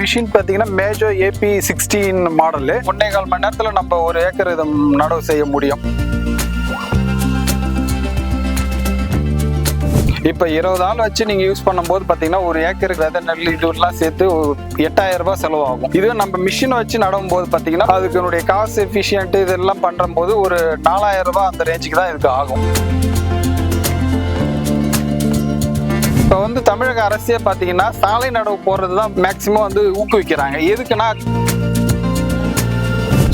Machine பார்த்தீங்கன்னா மேஜோ AP16 model 1.25 மணி நேரத்தில் நம்ம ஒரு ஏக்கர் இதை நடவு செய்ய முடியும். இப்போ 20 ஆள் வச்சு நீங்கள் யூஸ் பண்ணும்போது பார்த்தீங்கன்னா ஒரு ஏக்கருக்கு விதை நெல் இதுலாம் சேர்த்து 8000 ரூபாய் செலவாகும். இதுவே நம்ம மிஷினை வச்சு நடும் போது பார்த்தீங்கன்னா அதுக்கு காசு எஃபிஷியன்ட் இதெல்லாம் பண்ணும்போது ஒரு 4000 ரூபாய் அந்த ரேஞ்சுக்கு தான் இதுக்கு ஆகும். இப்போ தமிழக அரசே பார்த்தீங்கன்னா சாலை நடவு போடுறது தான் மேக்சிமம் ஊக்குவிக்கிறாங்க. எதுக்குன்னா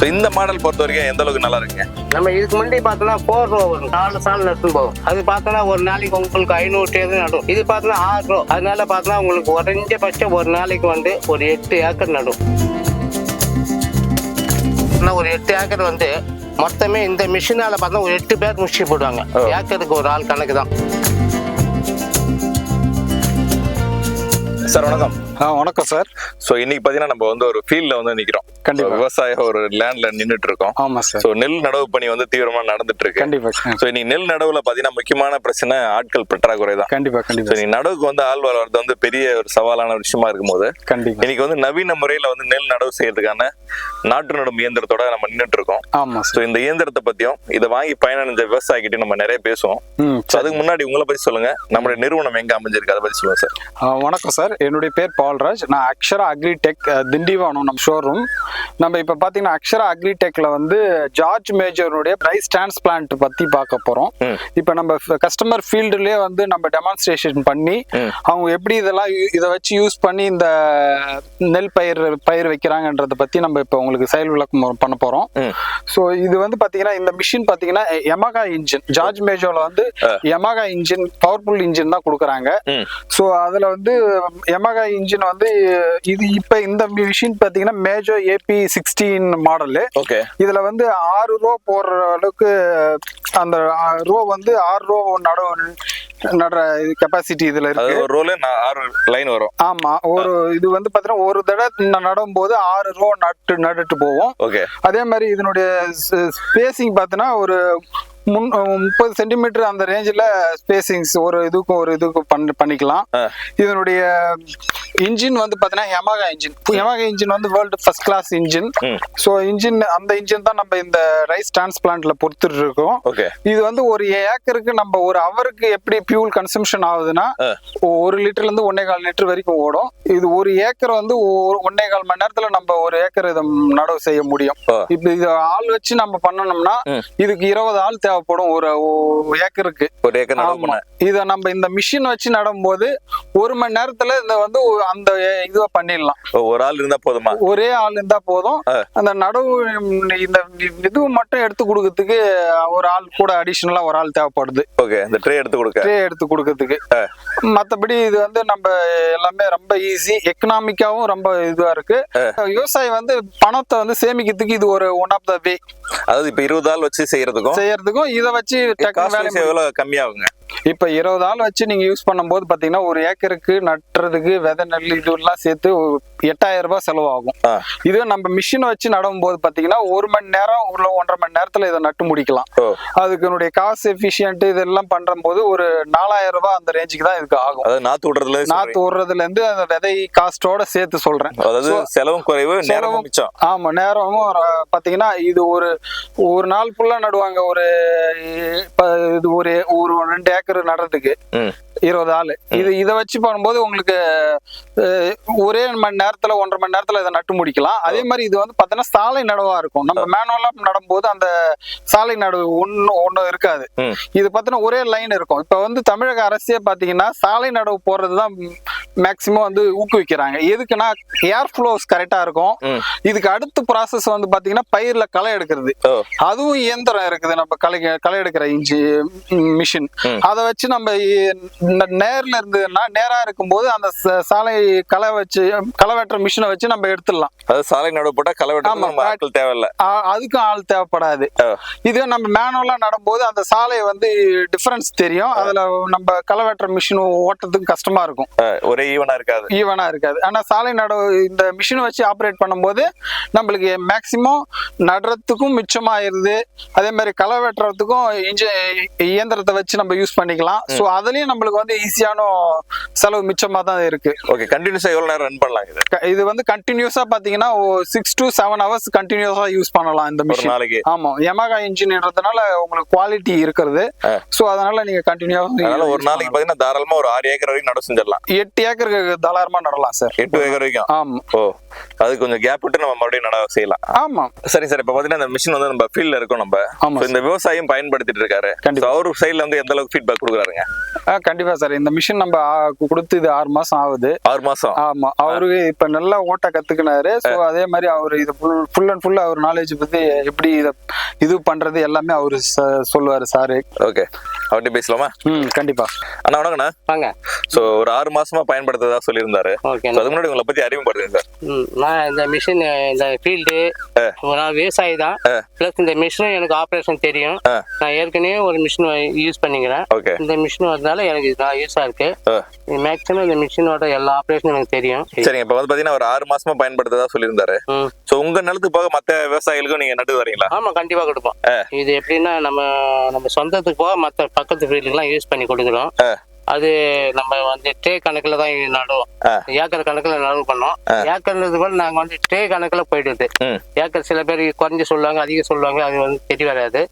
இந்த மாடல் பொறுத்த வரைக்கும் எந்த அளவுக்கு நல்லா இருக்குங்க? நம்ம இதுக்கு முன்னாடி பார்த்தோம்னா 4 ரோ வரும், 4 சால் நட்டு போகும். அது பார்த்தோம்னா ஒரு நாளைக்கு உங்களுக்கு 500 தேது நடும். இது பார்த்தோம்னா 6 ரோ, அதனால பார்த்தோம்னா உங்களுக்கு குறைஞ்சபட்சம் ஒரு நாளைக்கு ஒரு 8 ஏக்கர் நடும். ஒரு 8 ஏக்கர் மொத்தமே இந்த மிஷினால பார்த்தா ஒரு 8 பேர் முடிச்சு போடுவாங்க. ஏக்கருக்கு ஒரு ஆள் கணக்கு தான். சார் வணக்கம். வணக்கம் சார். ஸோ இன்னைக்கு பார்த்தீங்கன்னா நம்ம ஒரு ஃபீல்டில் நிற்கிறோம். கண்டிப்பாக விவசாயம் ஒரு லேண்ட்ல நின்றுட்டு இருக்கோம். ஆமா சார். ஸோ நெல் நடவு பணி தீவிரமா நடந்துட்டு இருக்கு. கண்டிப்பா. ஸோ இன்னைக்கு நெல் நடவுல பார்த்தீங்கன்னா முக்கியமான பிரச்சனை ஆட்கள் பற்றாக்குறை தான். கண்டிப்பா. ஸோ நடவுக்கு ஆள் வளர்றது பெரிய ஒரு சவாலான விஷயமா இருக்கும்போது கண்டிப்பா இன்னைக்கு நவீன முறையில நெல் நடவு செய்யறதுக்கான நாற்று நடும் இயந்திரத்தோட நம்ம நின்றுட்டு இருக்கோம். ஆமா. ஸோ இந்த இயந்திரத்தை பத்தியும் இதை வாங்கி பயனடைஞ்ச விவசாயிகிட்ட நம்ம நிறைய பேசுவோம். அதுக்கு முன்னாடி உங்களை பத்தி சொல்லுங்க, நம்மளுடைய நிறுவனம் எங்க அமைஞ்சிருக்கு அதை பத்தி சொல்லுங்க சார். வணக்கம் சார், என்னுடைய பேர் பால்ராஜ். நான் அக்ஷரா அக்ரிடெக் திண்டிவனம் நம்ம ஷோரூம். நம்ம இப்ப பாத்தீங்கன்னா அக்ஷரா அக்ரிடெக்ல ஜார்ஜ் மேஜருடைய ரைஸ் டிரான்ஸ்பிளான்ட் பத்தி பார்க்க போறோம். இப்ப நம்ம கஸ்டமர் ஃபீல்டுலயே நம்ம டெமான்ஸ்ட்ரேஷன் பண்ணி அவங்க எப்படி இதை வச்சு யூஸ் பண்ணி இந்த நெல் பயிர் வைக்கிறாங்கன்றத பத்தி நம்ம இப்ப உங்களுக்கு செயல் விளக்கம் பண்ண போறோம். சோ இது பாத்தீங்கன்னா இந்த மிஷின் பாத்தீங்கன்னா யமகா இன்ஜின், ஜார்ஜ் மேஜோல யமகா இன்ஜின் பவர்ஃபுல் இன்ஜின் தான் கொடுக்குறாங்க. சோ அதுல யமகா இன்ஜின் இது இப்ப இந்த மிஷின் பாத்தீங்கன்னா மேஜோ AP16 மாடலு. இதுல 6 ரோ போடுற அளவுக்கு அந்த ரோ 6 ரோ நடுற கெப்பாசிட்டி இதுல இருக்கு. ஒரு ரோல 6 லைன் வரும். ஆமா. ஒரு இது பாத்தீங்கன்னா ஒரு தடவை நடும் போது 6 ரோ நட்டுட்டு போவோம். அதே மாதிரி இதனுடைய ஸ்பேசிங் பாத்தீங்கன்னா ஒரு 30 சென்டிமீட்டர் அந்த ரேஞ்சில் ஸ்பேசிங்ஸ் ஒரு இதுக்கும் பண்ணிக்கலாம். இதனுடைய இன்ஜின் பாத்தீங்கன்னா Yamaha engine world first class engine. So அந்த இன்ஜின் தான் நம்ம இந்த ரைஸ் டிரான்ஸ்பிளான்ட்ல பொறுத்துட்டு இருக்கோம். இது ஒரு ஏக்கருக்கு நம்ம ஒரு அவருக்கு எப்படி பியூல் கன்சம்ஷன் ஆகுதுன்னா 1 லிட்டர்ல இருந்து 1.25 லிட்டர் வரைக்கும் ஓடும். இது ஒரு ஏக்கர் 1.25 மணி நேரத்துல நம்ம ஒரு ஏக்கர் இதை நடவு செய்ய முடியும். இப்ப இது ஆள் வச்சு நம்ம பண்ணணும்னா இதுக்கு 20 ஆள் தேவைப்படும் ஒரு ஏக்கருக்கு. இத நம்ம இந்த மிஷின் வச்சு நடும் போது 1 மணி நேரத்துல இந்த அந்த இதுவா பண்ணிடலாம். ஒரு ஆள் இருந்தா போதுமா? ஒரே ஆள் இருந்தா போதும். அந்த நடவு இந்த இது மட்டும் எடுத்து கொடுக்கறதுக்கு ஒரு ஆள் கூட அடிஷனலா ஒரு ஆள் தேவைப்படுது. இந்த ட்ரே எடுத்து கொடுக்கறதுக்கு. மத்தபடி இது நம்ம எல்லாமே ரொம்ப ஈஸி, எக்கனாமிக்காவும் ரொம்ப இதுவா இருக்கு. விவசாயி பணத்தை சேமிக்கிறதுக்கு இது ஒரு ஒன் ஆஃப் த வே. அதாவது இப்ப 20 ஆள் வச்சு செய்யறதுக்கும் இதை வச்சு கம்மியாகுங்க. இப்ப 20 ஆள் வச்சு நீங்க யூஸ் பண்ணும்போது பாத்தீங்கன்னா ஒரு ஏக்கருக்கு நட்டுறதுக்கு விதை நெல் இதுலாம் சேர்த்து 8000 ரூபாய் செலவாகும். இதுவே நம்ம மிஷினை வச்சு நடும் போது பாத்தீங்கன்னா 1 மணி நேரம் 1.5 மணி நேரத்துல இதை நட்டு முடிக்கலாம். அதுக்கு காசு எஃபிஷியன்ட் இதெல்லாம் பண்ற போது ஒரு 4000 ரூபாய் அந்த ரேஞ்சுக்கு தான் இதுக்கு ஆகும். நாத்து விடுறதுல இருந்து அந்த விதை காஸ்டோட சேர்த்து சொல்றேன். செலவும் குறைவு, நேரமும் மிச்சம். ஆமா, நேரமும் பாத்தீங்கன்னா இது ஒரு நாள் ஃபுல்லா நடுவாங்க. இது ஒரு 2 ஏக்கர் நடுறதுக்கு 20 ஆள். இதை வச்சு பண்ணும்போது உங்களுக்கு ஒரே மணி நேரத்துல 1.5 மணி நேரத்துல இதை நட்டு முடிக்கலாம். அதே மாதிரி இது பாத்தீங்கன்னா சாலை நடவா இருக்கும். நம்ம மேனுவலா நடும்போது அந்த சாலை நடவு ஒண்ணு இருக்காது. இது பாத்தீங்கன்னா ஒரே லைன் இருக்கும். இப்ப தமிழக அரசே பாத்தீங்கன்னா சாலை நடவு போடுறதுதான் மேக்சிமம் ஊக்குவிக்கிறாங்க. எதுக்குன்னா ஏர் ஃப்ளோஸ் கரெக்டா இருக்கும். இதுக்கு அடுத்த ப்ராசஸ் பாத்தீங்கன்னா பயிர்ல களை எடுக்கிறது. அதுவும் இயந்திரம் இருக்குது. நம்ம களை எடுக்கிற மிஷின் அதை வச்சு நம்ம நேர்ல இருந்ததுன்னா நேரா இருக்கும் போது அந்த சாலை களை வெட்டுற மிஷினை வச்சு நம்ம எடுத்துடலாம். சாலை நடவு போட்டா களை வெட்ட தேவையில்லை, அதுக்கும் ஆள் தேவைப்படாது. இதுவே நம்ம மேனுவலா நடும்போது அந்த சாலை டிஃபரன்ஸ் தெரியும். அதுல நம்ம களை வெட்டுற மிஷின் ஓட்டுறதுக்கு கஷ்டமா இருக்கும். ஒரே ஈவனா இருக்காது. ஆனா சாலை நடவு இந்த மிஷின் வச்சு ஆப்ரேட் பண்ணும்போது நம்மளுக்கு மேக்சிமம் நடுறதுக்கும் மிச்சமாயிருது. அதே மாதிரி களை வெட்டுறதுக்கும் இயந்திரத்தை வச்சு நம்ம யூஸ் பண்ணிக்கலாம். ஸோ அதுலயும் நம்மளுக்கு வந்து ஈஸியான செலவு மிச்சமா தான் இருக்கு. ஓகே, கண்டினியூஸா எவ்வளவு நேரம் ரன் பண்ணலாம் இது வந்து கண்டினியூஸா பாத்தீங்கன்னா 6 to 7 hours கண்டினியூஸா யூஸ் பண்ணலாம் இந்த மிஷின். நாளைக்கு. ஆமா, Yamaha இன்ஜின்ன்றதுனால உங்களுக்கு குவாலிட்டி இருக்கிறது. ஸோ அதனால நீங்க கண்டினியூஸா ஒரு நாளைக்கு பாத்தீங்கன்னா தாராளமா ஒரு 6 ஏக்கர் வரைக்கும் நட செஞ்சிடலாம். 8 ஏக்கருக்கு தாராளமா நடலாம் சார். 8 ஏக்கர் வரைக்கும். ஆமா. ஓ, அது கொஞ்சம் கேப் விட்டு நம்ம மறுபடியும் நட செய்யலாம். ஆமா. சரி சார், இப்ப பாத்தீங்கன்னா இந்த மிஷின் வந்து நம்ம ஃபீல்ட்ல இருக்கோம். நம்ம இந்த விவசாயம் பயன்படுத்திட்டு இருக்காரு. அவரு சைடுல வந்து எந்த அளவுக்கு ஃபீட்பேக் கொடுக்குறாருங்க? கண்டிப்பா சார். இந்த மிஷின் நம்ம கொடுத்து இது 6 மாசம் ஆகுது. 6 மாசம். ஆமா, அவருக்கு இப்ப நல்லா ஓட்ட கத்துக்கினாரு. சோ அதே மாதிரி அவரு இது ஃபுல் அண்ட் ஃபுல் அவர் நாலேஜ் பத்தி எப்படி இது பண்றது எல்லாமே அவரு சொல்லுவாரு சாரு. ஓகே, அவர்கிட்ட பேசலாமா? கண்டிப்பா. அண்ணா வணக்கண்ணா. வாங்க. சோ ஒரு 6 மாசமா பயன்படுத்துறதா சொல்லியிருந்தாரு. அதுக்கு முன்னாடி உங்களை பத்தி அறிமுகப்படுத்துங்க சார். நான் இந்த மிஷின் இந்த ஃபீல்டு நான் விவசாயி தான். பிளஸ் இந்த மிஷினும் எனக்கு ஆப்ரேஷன் தெரியும். நான் ஏற்கனவே ஒரு மிஷின் யூஸ் பண்ணிக்கிறேன். இந்த மிஷின் வரதுனால எனக்கு நான் யூஸா இருக்கு. மேக்ஸிமம் இந்த மிஷினோட எல்லா ஆப்ரேஷனும் எனக்கு தெரியும். சரிங்க, இப்ப வந்து பாத்தீங்கன்னா ஒரு 6 மாசமா பயன்படுத்துறதா சொல்லியிருந்தாரு. சோ உங்க நிலத்துக்கு போக மத்த விவசாயிகளுக்கும் நீங்க நட்டு வரீங்களா? ஆமா, கண்டிப்பா கொடுப்போம். இது எப்படின்னா நம்ம சொந்தத்துக்கு போக மத்த பக்கத்து ஃபீல்டுக்கு எல்லாம் யூஸ் பண்ணி கொடுக்குறோம். அது நம்ம வந்து ட்ரே கணக்குல தான் நடுவோம். ஏக்கர் கணக்குல நடவு பண்ணோம். ஏக்கர்ன்றது போல நாங்க வந்து ட்ரே கணக்குல போயிடுது. ஏக்கர் சில பேர் குறைஞ்சு சொல்லுவாங்க, அதிகம் சொல்லுவாங்க. அது வந்து தெரிய வராது.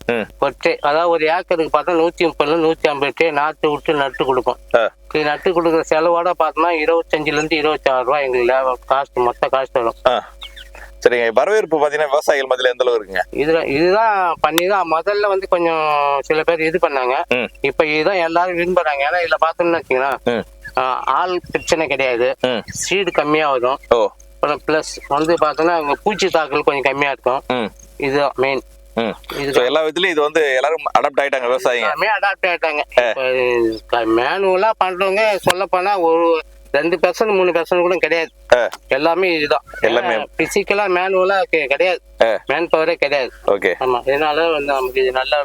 ஒரு ட்ரே, அதாவது ஒரு ஏக்கருக்கு பார்த்தா 130 150 ட்ரே நாட்டு விட்டு நட்டு கொடுப்போம். நட்டு கொடுக்குற செலவோட பார்த்தோம்னா 25 to 26 ரூபாய் எங்களுக்கு காஸ்ட், மொத்த காஸ்ட் வரும். சரிங்க, வரவேற்பு பாத்தீங்கன்னா விவசாயிகள் மத்தியில எந்த அளவு இருக்குங்க? இதுதான் பண்ணிதான் முதல்ல வந்து கொஞ்சம் சில பேர் இது பண்ணாங்க. இப்ப இதுதான் எல்லாரும் விரும்புறாங்க. ஏன்னா இதுல பாத்தோம்னு வச்சீங்கன்னா ஆள் பிரச்சனை கிடையாது, சீடு கம்மியா வரும். அப்புறம் பிளஸ் வந்து பாத்தோம்னா பூச்சி தாக்கல் கொஞ்சம் கம்மியா இருக்கும். இதுதான் மெயின். எல்லா விதத்துலயும் இது வந்து எல்லாரும் அடாப்ட் ஆயிட்டாங்க, விவசாயிங்க எல்லாமே அடாப்ட் ஆயிட்டாங்க. மேனுவலா பண்றவங்க சொல்ல போனா ஒரு 2% 3% கூட கிடையாது. எல்லாமே இதுதான். எல்லாமே பிசிக்கலா மேனுவலா கிடையாது, மேன் பவரே கிடையாது. ஓகே. ஆமா, இதனால வந்து நமக்கு இது நல்ல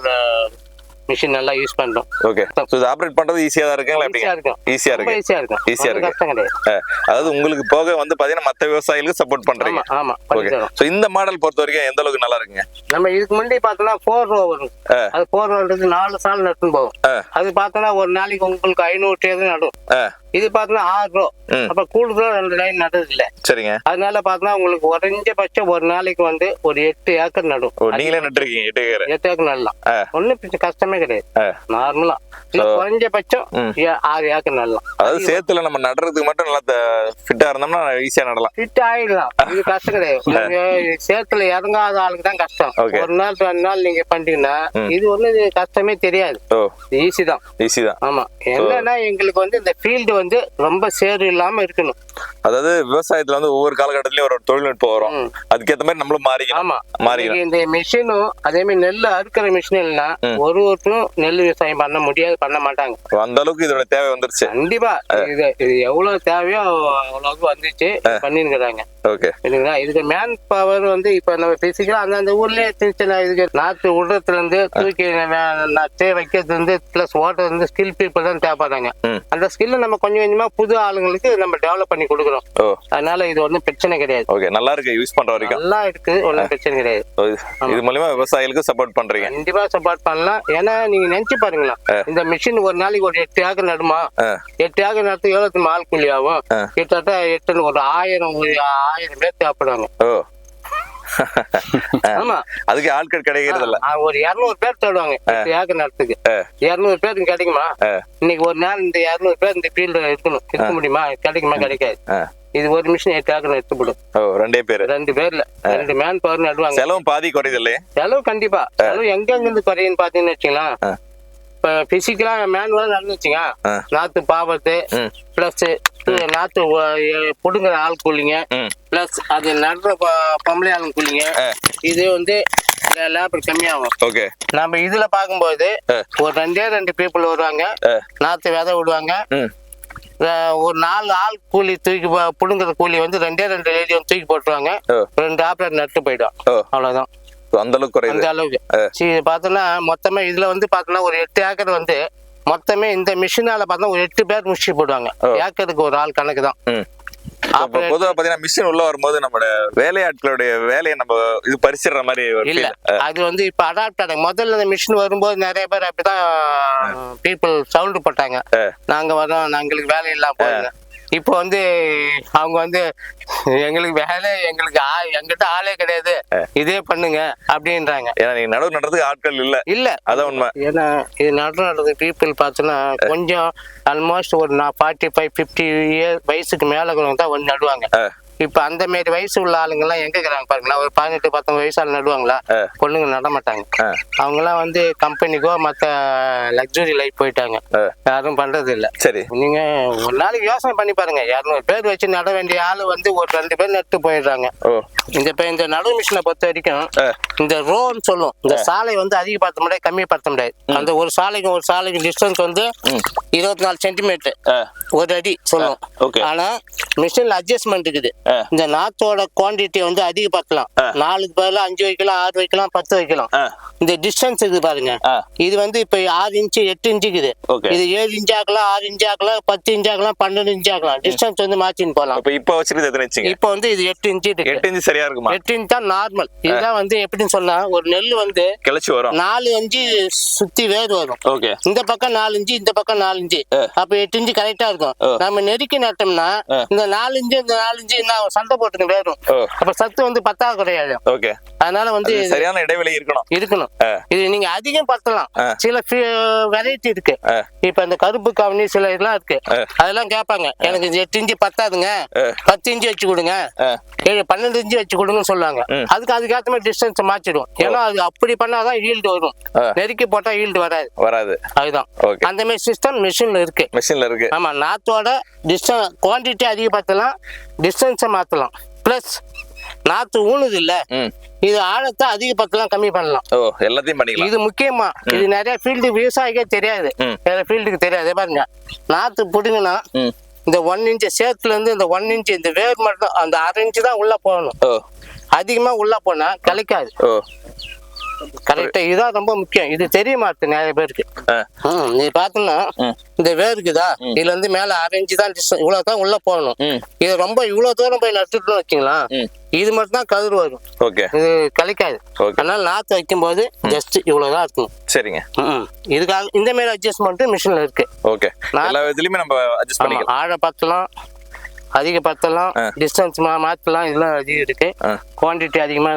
மிஷின் நல்லா யூஸ் பண்றோம். ஓகே. சோ இது ஆபரேட் பண்றது ஈஸியா தான் இருக்குங்களா? எப்படி? ஈஸியா இருக்கு. கஷ்டம் கிடையாது. அதாவது உங்களுக்கு போக வந்து பாத்தீங்கன்னா மத்த விவசாயிகளுக்கு சப்போர்ட் பண்றீங்க. ஆமா. சோ இந்த மாடல் பொறுத்த வரைக்கும் எந்த அளவுக்கு நல்லா இருக்குங்க? நம்ம இதுக்கு முன்னாடி பார்த்தோம்னா 4 row வரும். அது 4 rowன்றது 4 சால் நட்டு போகும். அது பார்த்தோம்னா ஒரு நாளைக்கு உங்களுக்கு 500 ட்ரே நடும். இது பார்த்தோம்னா 6 row. அப்ப கூடுதலா 2 லைன் நடுறது இல்ல. சரிங்க. அதனால பார்த்தோம்னா உங்களுக்கு குறைஞ்சபட்சம் ஒரு நாளைக்கு வந்து ஒரு 8 ஏக்கர் நடும். நீங்களே நட்டுருக்கீங்க? 8 ஏக்கர் நடலாம். ஒன்னும் கஷ்டமே கிடையாது. நார்மலா குறைஞ்சபட்சம் 6 ஏக்கர் நடலாம். அதாவது சேத்துல நம்ம நடுறதுக்கு மட்டும் நல்லா ஃபிட்டா இருந்தோம்னா ஈஸியா நடலாம். ஃபிட் ஆயிடலாம். இது கஷ்டம் கிடையாது. சேத்துல இறங்காத ஆளுக்கு தான் கஷ்டம். ஒரு நாள் 2 நாள் நீங்க பண்ணிட்டீங்கன்னா இது ஒண்ணு கஷ்டமே தெரியாது. ஈஸி தான். ஆமா, என்னன்னா எங்களுக்கு வந்து இந்த ஃபீல்டு வந்து ரொம்ப சேறு இல்லாம இருக்கணும். அதாவது விவசாயத்துல வந்து ஒவ்வொரு காலகட்டத்திலயும் ஒரு தொழில்நுட்பம் வரும். அதுக்கேற்ற மாதிரி நம்மளும் மாறிக்கலாம். இந்த மிஷினும் அதே மாதிரி நெல் அறுக்கிற மிஷின் இல்லைன்னா ஒருத்தரும் நெல் விவசாயம் பண்ண முடியாது, பண்ண மாட்டாங்க. அந்த அளவுக்கு இதோட தேவை வந்துருச்சு. கண்டிப்பா இது எவ்வளவு தேவையோ அவ்வளவுக்கு வந்துச்சு, பண்ணிருக்கிறாங்க. இதுக்கு மேன் பவர் வந்து இப்ப நம்ம பிசிக்கலா அந்த ஊர்லயே சின்ன இதுக்கு நாத்து விடுறதுல இருந்து தூக்கி நட்டே வைக்கிறதுல இருந்து பிளஸ் ஓட்டுறது இருந்து ஸ்கில் பீப்புள் தான் தேவைப்படுறாங்க. அந்த ஸ்கில்ல நம்ம கொஞ்சம் கொஞ்சமா புது ஆளுங்களுக்கு நம்ம டெவலப் பண்ணி கொடுக்குறோம். அதனால இது ஒன்றும் பிரச்சனை கிடையாது. நல்லா இருக்கு, யூஸ் பண்ற வரைக்கும் நல்லா இருக்கு, ஒன்றும் பிரச்சனை கிடையாது. இது மூலமா விவசாயிகளுக்கு சப்போர்ட் பண்றீங்க? கண்டிப்பா சப்போர்ட் பண்ணலாம். ஏன்னா நீங்க நினைச்சு பாருங்களா, இந்த மிஷின் ஒரு நாளைக்கு ஒரு 8 ஏக்கர் நடுமா? 8 ஏக்கர் நட்டு எவ்வளவு ஆள் கூலி ஆகும்? கிட்டத்தட்ட 8 ஒரு 1000 பேர் தேவைப்படுவாங்க. ஆமா, அதுக்கு ஆட்கள் கிடைக்கிறது இல்ல. ஒரு 200 பேர் தேடுவாங்க 8 ஏக்கர் நடத்துக்கு. 200 பேருக்கு கிடைக்குமா? இன்னைக்கு ஒரு நாள் இந்த 200 பேர் இந்த ஃபீல்டு இருக்க முடியுமா? கிடைக்குமா? கிடைக்காது. இது ஒரு மிஷின் 8 ஏக்கர் எடுத்துப்படும். 2 பேர்ல 2 மேன் பவர் நடுவாங்க. செலவு பாதி குறையுது இல்லையா? செலவு கண்டிப்பா. செலவு எங்க இருந்து குறையுன்னு பாத்தீங்கன்னு வச்சுக்கலாம். இப்ப பிசிக்கலா மேனுவலா நடந்துச்சுங்க, நாத்து பாவத்து பிளஸ் நாத்து புடுங்குற ஆள் கூலிங்க பிளஸ் அது நடுற பொம்பளை ஆள் கூலிங்க, இது வந்து லேபர் கம்மியாகும். ஓகே. நம்ம இதுல பாக்கும்போது ஒரு 2 பீப்புள் வருவாங்க, நாத்து விதை விடுவாங்க. ஒரு 4 ஆள் கூலி தூக்கி புடுங்குற கூலி வந்து 2 லேடி வந்து தூக்கி போட்டுருவாங்க. 2 ஆப்ரேட் நட்டு போயிடும். அவ்வளவுதான். அந்த அளவுக்கு அந்த அளவுக்கு பார்த்தோம்னா மொத்தமா இதுல வந்து பார்த்தோம்னா ஒரு 8 ஏக்கர் வந்து மொத்தமே இந்த மிஷினால பார்த்தா ஒரு 8 பேர் முடிச்சு போடுவாங்க. ஏக்கருக்கு ஒரு ஆள் கணக்கு தான். பொதுவா பாத்தீங்கன்னா மிஷின் உள்ள வரும்போது நம்மளோட வேலையாட்களுடைய வேலையை நம்ம இது பறிச்சிடுற மாதிரி இல்ல. அது வந்து இப்ப அடாப்ட் ஆனாங்க. முதல்ல இந்த மிஷின் வரும்போது நிறைய பேர் அப்படிதான் பீப்புள் சவுண்ட் போட்டாங்க, நாங்க வரோம், எங்களுக்கு வேலை இல்லாம போகுங்க. இப்போ வந்து அவங்க வந்து எங்களுக்கு வேலை, எங்கிட்ட ஆளே கிடையாது, இதே பண்ணுங்க அப்படின்றாங்க. ஏன்னா நீங்க நடவு நடுறதுக்கு ஆட்கள் இல்ல. அதான் உண்மை. ஏன்னா இது நடுறது பீப்புள் பார்த்தோன்னா கொஞ்சம் ஆல்மோஸ்ட் ஒரு 45-50 இயர் வயசுக்கு மேல தான் வந்து நடுவாங்க. இப்ப அந்த மாதிரி வயசு உள்ள ஆளுங்க எல்லாம் எங்க இருக்கிறாங்க பாருங்களா? ஒரு 18-19 வயசால நடுவாங்களா? பொண்ணுங்க நட மாட்டாங்க. அவங்க எல்லாம் வந்து கம்பெனிக்கோ மத்த லக்ஸுரி லைஃப் போயிட்டாங்க, யாரும் பண்றது இல்ல. சரி, நீங்க ஒரு நாளைக்கு யோசனை பண்ணி பாருங்க, 200 பேர் வச்சு நட வேண்டிய ஆளு வந்து ஒரு 2 பேர் நட்டு போயிடுறாங்க. இந்த நடுவு மிஷினை பொறுத்த வரைக்கும் இந்த ரோன்னு சொல்லும், இந்த சாலை வந்து அதிகப்படுத்த முடியாது, கம்மிப்படுத்த முடியாது. அந்த ஒரு சாலைக்கு டிஸ்டன்ஸ் வந்து 24 சென்டிமீட்டர், ஒரு அடி சொல்லும். ஆனா மிஷின்ல அட்ஜஸ்ட்மெண்ட் இருக்குது. இந்த நாத்தோட குவான்டிட்டி வந்து அதிகப்படுத்தலாம். 4க்கு பதிலா 5 வைக்கலாம், 6 வைக்கலாம், 10 வைக்கலாம். இந்த டிஸ்டன்ஸ் இருக்குது பாருங்க, இது வந்து இப்ப 6 இன்ச்சு 8 இன்ச்சு இருக்குது. இது 7 இன்ச் ஆகலாம், 6 இன்ச் ஆகலாம், 10 இன்ச் ஆகலாம், 12 இன்ச் ஆகலாம். டிஸ்டன்ஸ் வந்து மாத்தின்னு போகலாம். இப்ப வச்சிருக்கிறது எத்தனை இன்ச்சுங்க? இப்ப வந்து இது 8 இன்ச்சு இருக்கு. 8 இன்ச் சரியா இருக்குமா? 8 இன்ச் தான் நார்மல். இதுதான் வந்து எப்படின்னு சொன்னா, ஒரு நெல் வந்து கிளச்சு வரும், 4 இன்ச்சு சுத்தி வேர் வரும். இந்த பக்கம் 4 இன்ச்சு, இந்த பக்கம் 4 இன்ச்சு, அப்ப 8 இன்ச்சு கரெக்டா இருக்கும். நம்ம நெருக்கி நட்டோம்னா இந்த 4 இன்ச்சு இந்த 4 இன்ச்சு சண்டை போட்டு வேறும். அப்ப சத்து வந்து பத்தாக்குறையாது. அதனால வந்து சரியான இடைவெளி இருக்கணும். இது நீங்க அதிகம் பத்தலாம். சில வெரைட்டி இருக்கு. இப்ப இந்த கருப்பு கவனி சில இதெல்லாம் இருக்கு, அதெல்லாம் கேட்பாங்க, எனக்கு 8 இன்ச்சு பத்தாதுங்க, 10 இன்ச்சு வச்சு கொடுங்க, 12 இன்ச்சு வச்சு கொடுங்கன்னு சொல்லுவாங்க. அதுக்கேற்ற மாதிரி டிஸ்டன்ஸ் மாற்றிடும். ஏன்னா அது அப்படி பண்ணாதான் ஈல்டு வரும், நெருக்கி போட்டா ஈல்டு வராது. அதுதான் அந்த மாதிரி சிஸ்டம் மிஷின்ல இருக்கு. ஆமா, நாத்தோட டிஸ்டன்ஸ் குவான்டிட்டி அதிகப்படுத்தலாம், டிஸ்டன்ஸை மாத்தலாம். பிளஸ் நாத்து ஊனுது இல்ல, இது ஆழத்தை அதிகப்படுத்தலாம், கம்மி பண்ணலாம், எல்லாத்தையும் பண்ணிக்கலாம். இது முக்கியமா. இது நிறைய ஃபீல்டு விவசாயிக்கே தெரியாது, நிறைய ஃபீல்டுக்கு தெரியாது. பாருங்க, நாத்து புடுங்கன்னா இந்த 1 இன்ச் சேத்துல இருந்து இந்த 1 இன்ச் இந்த வேர் மட்டும் அந்த 1/2 இன்ச்சு தான் உள்ள போகணும். அதிகமா உள்ள போனா கிடைக்காது. கரெக்டா, இதுதான் ரொம்ப முக்கியம். இது தெரிய மாட்டேன் நிறைய பேருக்கு. நீ பாத்தீங்கன்னா இந்த வேர் இருக்குதா, இதுல இருந்து மேல 1/2 இன்ச்சு தான் டிஸ்டன்ஸ், இவ்வளவுதான் உள்ள போகணும். இது ரொம்ப இவ்வளவு தூரம் போய் நட்டுட்டு வச்சுங்களா, இது மட்டும் தான் கதிர் வரும், இது கழிக்காது. அதனால நாத்து வைக்கும் போது ஜஸ்ட் இவ்வளவுதான் இருக்கும். சரிங்க, இதுக்காக இந்த மாதிரி அட்ஜஸ்ட்மெண்ட் மிஷின்ல இருக்கு. எல்லா விதத்துலயுமே நம்ம அட்ஜஸ்ட் பண்ணிக்கலாம். ஆழ பத்தலாம், அதிகப்படுத்தலாம், டிஸ்டன்ஸ் மாத்தலாம், இதெல்லாம் அதிகம் இருக்கு. குவான்டிட்டி அதிகமா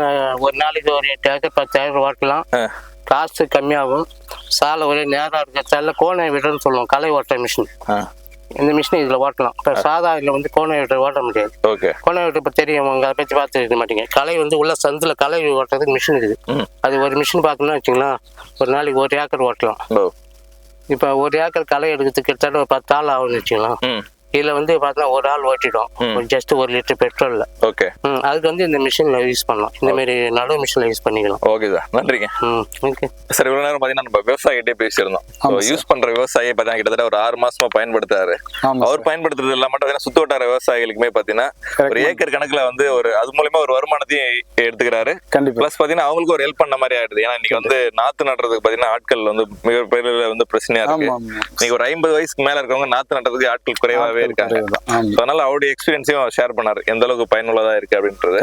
ஒரு நாளைக்கு ஒரு 8 ஏக்கர் 10 ஏக்கர் ஓட்டலாம். காசு கம்மியாகும், சாலை ஒரே நேரம் இருக்கிறதால கோணை விடுறதுன்னு சொல்லுவோம், களை ஓட்டுற மிஷின். இந்த மிஷின் இதுல ஓட்டலாம். இப்ப சாதா இதுல வந்து கோணை விட்டு ஓட்ட முடியாது. கோணை விட்டு இப்ப தெரியும், அதை பத்தி பார்த்து இருக்க மாட்டீங்க. களை வந்து உள்ள சந்துல களை ஓட்டுறதுக்கு மிஷின் இருக்குது. அது ஒரு மிஷின் பார்த்தோம்னா வச்சுங்களா, ஒரு நாளைக்கு 1 ஏக்கர் ஓட்டலாம். இப்ப 1 ஏக்கர் களை எடுக்கிறதுக்கு கிட்டத்தட்ட ஒரு 10 ஆள் ஆகும்னு வச்சுக்கலாம். இதுல வந்து பார்த்தா ஒரு ஆள் ஓட்டிடும், ஜஸ்ட் 1 லிட்டர் பெட்ரோல்ல. அதுக்கு வந்து இந்த மிஷின்ல யூஸ் பண்ணலாம், இந்த மாதிரி நடுவு மிஷின்ல யூஸ் பண்ணிக்கலாம். ஓகே சார், நன்றிங்க. சார், இவ்வளவு நேரம் பாத்தீங்கன்னா நம்ம விவசாயிகிட்டே பேசியிருந்தோம். யூஸ் பண்ற விவசாயி பாத்தீங்கன்னா கிட்டத்தட்ட ஒரு 6 மாசமா பயன்படுத்துறாரு. அவர் பயன்படுத்துறது இல்லாம பாத்தீங்கன்னா சுத்து வட்டார விவசாயிகளுக்குமே பாத்தீங்கன்னா ஒரு ஏக்கர் கணக்குல வந்து ஒரு அது மூலமா ஒரு வருமானத்தையும் எடுத்துக்கிறாரு. பிளஸ் பாத்தீங்கன்னா அவங்களுக்கு ஒரு ஹெல்ப் பண்ண மாதிரி ஆயிடுது. ஏன்னா இன்னைக்கு வந்து நாத்து நடுறதுக்கு பாத்தீங்கன்னா ஆட்கள் வந்து மிகப்பெரிய வந்து பிரச்சனையா இருக்கு. இன்னைக்கு ஒரு 50 வயசுக்கு மேல இருக்கவங்க நாத்து நடுறதுக்கு ஆட்கள் குறைவாவே இருக்காங்க. அதனால அவருடைய எக்ஸ்பீரியன்ஸையும் ஷேர் பண்ணாரு, எந்த அளவுக்கு பயனுள்ளதா இருக்கு அப்படின்றது.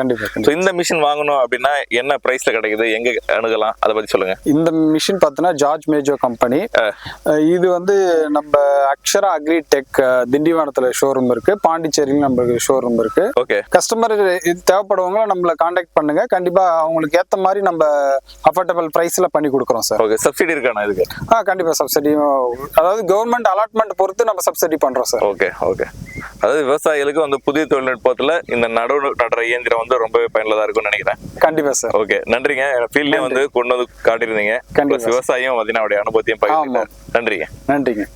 இந்த மிஷின் வாங்கணும் அப்படின்னா என்ன பிரைஸ்ல கிடைக்குது, எங்க அணுகலாம், அதை பத்தி சொல்லுங்க. இந்த மிஷின் பார்த்தோன்னா ஜார்ஜ் மேஜோ கம்பெனி. இது வந்து நம்ம அக்ஷரா அக்ரி டெக் திண்டிவனத்துல ஷோரூம் இருக்கு, பாண்டிச்சேரியில நம்மளுக்கு ஷோரூம் இருக்கு. கஸ்டமர் தேவைப்படுவங்க நம்மள கான்டாக்ட் பண்ணுங்க, கண்டிப்பா அவங்களுக்கு ஏத்த மாதிரி நம்ம அஃபோர்டபிள் பிரைஸ்ல பண்ணி கொடுக்குறோம் சார். சப்சிடி இருக்கானா இதுக்கு? கண்டிப்பா சப்சிடியும், அதாவது கவர்மெண்ட் அலாட்மெண்ட் பொறுத்து நம்ம சப்சிடி பண்றோம் சார். ஓகே. அதாவது விவசாயிகளுக்கு வந்து புதிய தொழில்நுட்பத்துல இந்த நடவு நடுற இயந்திரம் வந்து ரொம்பவே பயனுள்ளதா இருக்கும்னு நினைக்கிறேன். கண்டிப்பா சார். ஓகே, நன்றிங்க. ஃபீல்ட்லயே வந்து கொண்டு வந்து காட்டியிருந்தீங்க, விவசாயம் பாத்தீங்கன்னா அவருடைய அனுபவத்தையும் பகிர்ந்தீங்க. நன்றிங்க.